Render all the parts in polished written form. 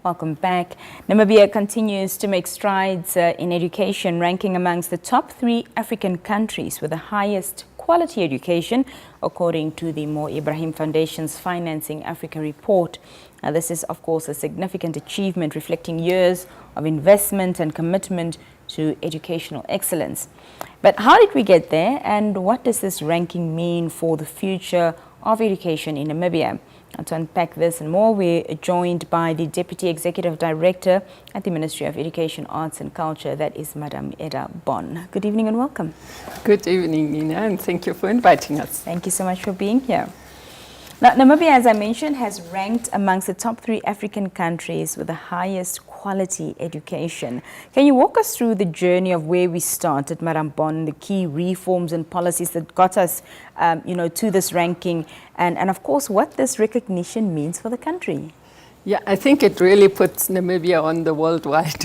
Welcome back. Namibia continues to make strides in education, ranking amongst the top 3 African countries with the highest quality education, according to the Mo Ibrahim Foundation's Financing Africa report. This is, of course, a significant achievement reflecting years of investment and commitment to educational excellence. But how did we get there, and what does this ranking mean for the future of education in Namibia? And to unpack this and more, we're joined by the Deputy Executive Director at the Ministry of Education, Arts and Culture, that is Madam Edda Bohn. Good evening and welcome. Good evening, Nina, and thank you for inviting us. Thank you so much for being here. Now, Namibia, as I mentioned, has ranked amongst the top 3 African countries with the highest quality education. Can you walk us through the journey of where we started, Madam Bohn, the key reforms and policies that got us, to this ranking, and of course, what this recognition means for the country? Yeah, I think it really puts Namibia on the worldwide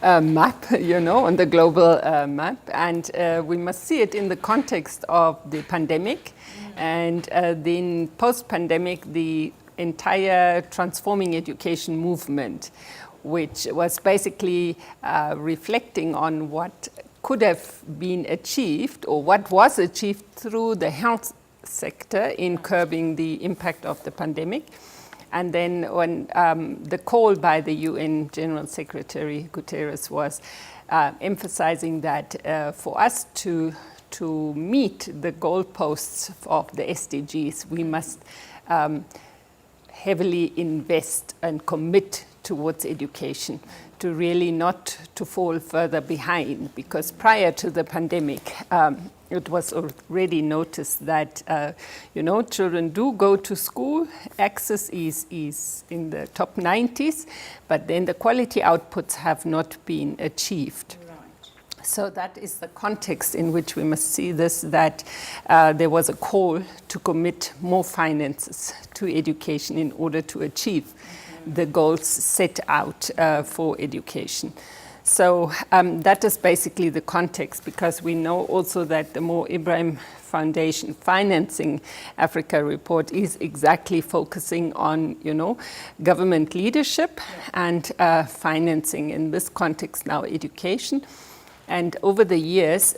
map, on the global map. And we must see it in the context of the pandemic. And then post-pandemic, the entire transforming education movement, which was basically reflecting on what could have been achieved or what was achieved through the health sector in curbing the impact of the pandemic. And then when the call by the UN General Secretary Guterres was emphasizing that for us to meet the goalposts of the SDGs, we must heavily invest and commit towards education, to really not to fall further behind, because prior to the pandemic, it was already noticed that, children do go to school, access is in the top 90s, but then the quality outputs have not been achieved. So that is the context in which we must see this, that there was a call to commit more finances to education in order to achieve the goals set out for education. So that is basically the context, because we know also that the Mo Ibrahim Foundation Financing Africa report is exactly focusing on, government leadership and financing, in this context now education. And over the years,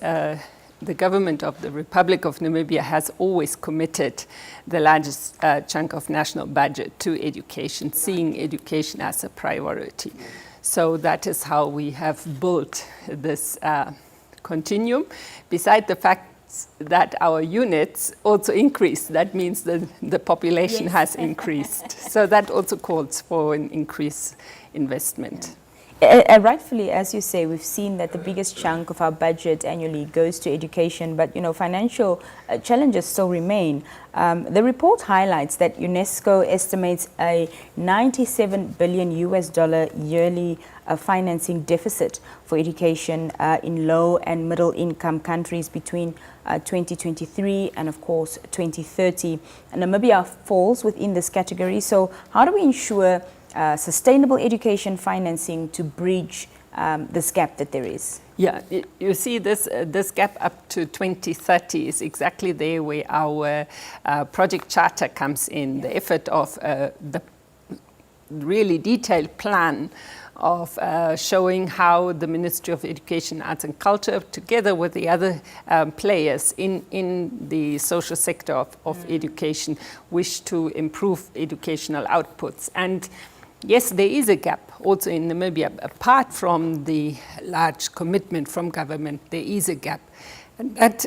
the government of the Republic of Namibia has always committed the largest chunk of national budget to education, seeing education as a priority. So that is how we have built this continuum. Beside the fact that our units also increased, that means that the population has increased. So that also calls for an increased investment. Rightfully, as you say, we've seen that the biggest chunk of our budget annually goes to education, but financial challenges still remain. The report highlights that UNESCO estimates a $97 billion yearly financing deficit for education in low and middle income countries between 2023 and of course 2030. And Namibia falls within this category. So how do we ensure sustainable education financing to bridge this gap that there is? Yeah, you see this gap up to 2030 is exactly there where our project charter comes in, the effort of the really detailed plan of showing how the Ministry of Education, Arts and Culture, together with the other players in the social sector of education, wish to improve educational outputs. And yes, there is a gap also in Namibia. Apart from the large commitment from government, there is a gap. And that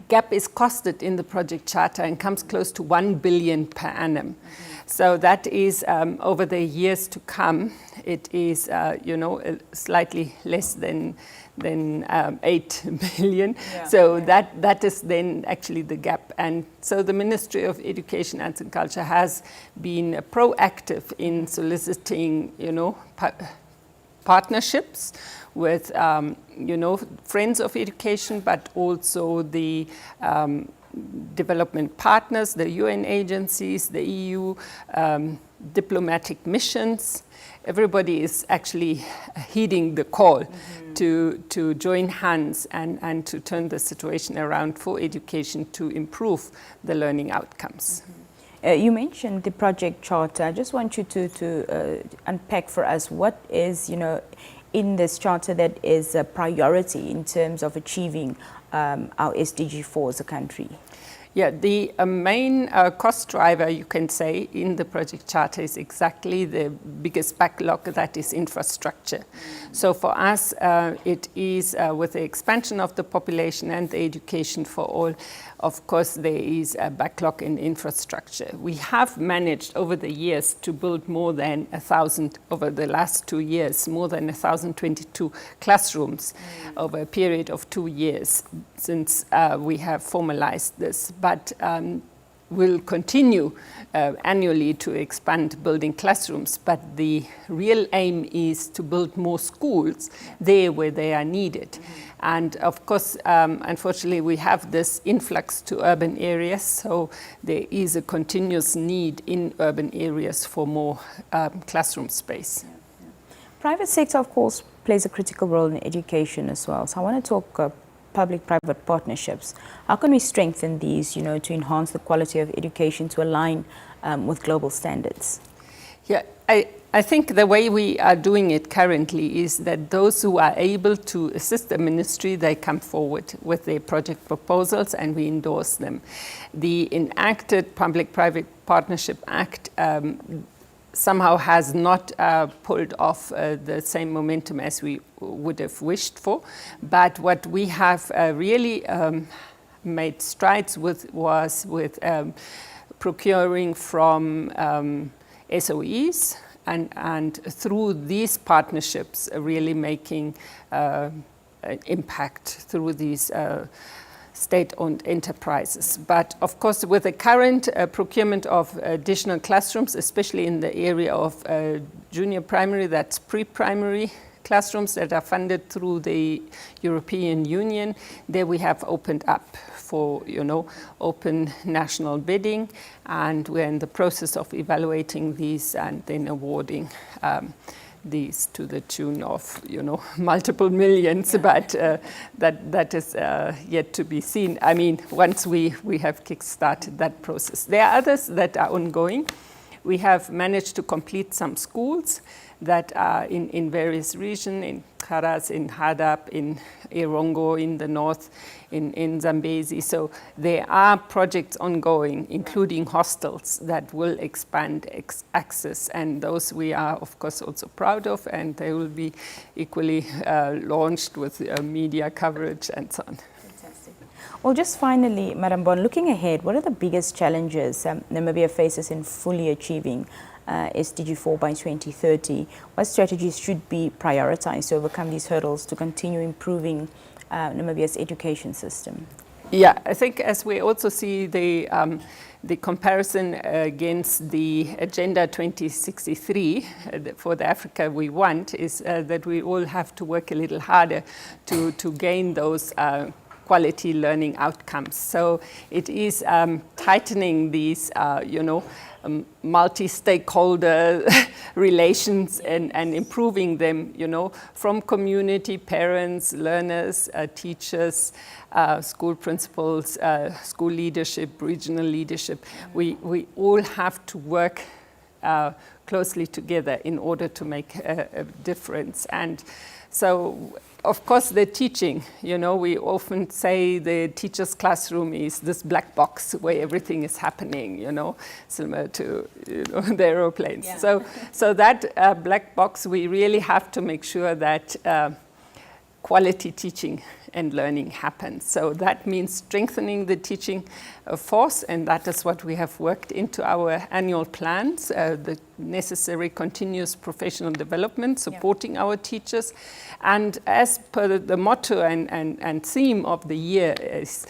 gap is costed in the project charter and comes close to 1 billion per annum. So that is, over the years to come, it is, slightly less than 8 billion. Yeah. So that is then actually the gap. And so the Ministry of Education, Arts and Culture has been proactive in soliciting, partnerships with, friends of education, but also the development partners, the UN agencies, the EU, diplomatic missions. Everybody is actually heeding the call to join hands and to turn the situation around for education to improve the learning outcomes. You mentioned the project charter. I just want you to unpack for us what is, in this charter that is a priority in terms of achieving our SDG 4 as a country. Yeah, the main cost driver, you can say, in the project charter is exactly the biggest backlog, that is infrastructure. So for us, it is with the expansion of the population and the education for all, of course, there is a backlog in infrastructure. We have managed over the years to build more than 1,000, over the last 2 years, more than 1,022 classrooms over a period of 2 years since we have formalized this. But we'll continue annually to expand building classrooms, but the real aim is to build more schools there where they are needed. And of course, unfortunately, we have this influx to urban areas, so there is a continuous need in urban areas for more classroom space. Private sector, of course, plays a critical role in education as well. So I want to talk public-private partnerships. How can we strengthen these, to enhance the quality of education to align with global standards? Yeah, I think the way we are doing it currently is that those who are able to assist the ministry, they come forward with their project proposals and we endorse them. The enacted Public-Private Partnership Act somehow has not pulled off the same momentum as we would have wished for. But what we have really made strides with was with procuring from SOEs, and through these partnerships really making impact through these state-owned enterprises. But of course, with the current procurement of additional classrooms, especially in the area of junior primary, that's pre-primary classrooms that are funded through the European Union, there we have opened up for, open national bidding, and we're in the process of evaluating these and then awarding these to the tune of, multiple millions, but that is yet to be seen. I mean, once we have kick-started that process. There are others that are ongoing. We have managed to complete some schools that are in various regions, in Karas, in Hadap, in Erongo, in the north, in Zambezi. So there are projects ongoing, including hostels, that will expand access. And those we are, of course, also proud of, and they will be equally launched with media coverage and so on. Fantastic. Well, just finally, Madam Bohn, looking ahead, what are the biggest challenges Namibia faces in fully achieving SDG 4 by 2030? What strategies should be prioritized to overcome these hurdles to continue improving Namibia's education system? Yeah, I think as we also see the comparison against the Agenda 2063 for the Africa we want is that we all have to work a little harder to gain those quality learning outcomes. So it is tightening these, multi-stakeholder relations and improving them, from community, parents, learners, teachers, school principals, school leadership, regional leadership. We all have to work closely together in order to make a difference. And so, of course, the teaching, we often say the teacher's classroom is this black box where everything is happening, similar to the aeroplanes. Yeah. So that black box, we really have to make sure that quality teaching and learning happens. So that means strengthening the teaching force, and that is what we have worked into our annual plans, the necessary continuous professional development, supporting our teachers. And as per the motto and theme of the year is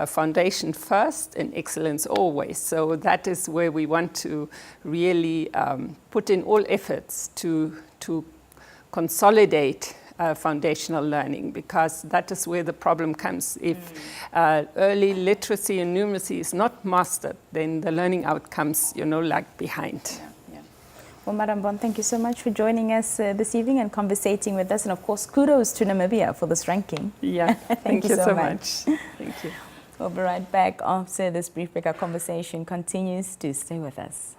foundation first and excellence always. So that is where we want to really put in all efforts to consolidate foundational learning, because that is where the problem comes. If early literacy and numeracy is not mastered, then the learning outcomes, lag behind. Yeah. Well, Madam Bohn, thank you so much for joining us this evening and conversating with us. And of course, kudos to Namibia for this ranking. Yeah, thank you so much. Thank you. We'll be right back after this brief break. Our conversation continues. Do stay with us.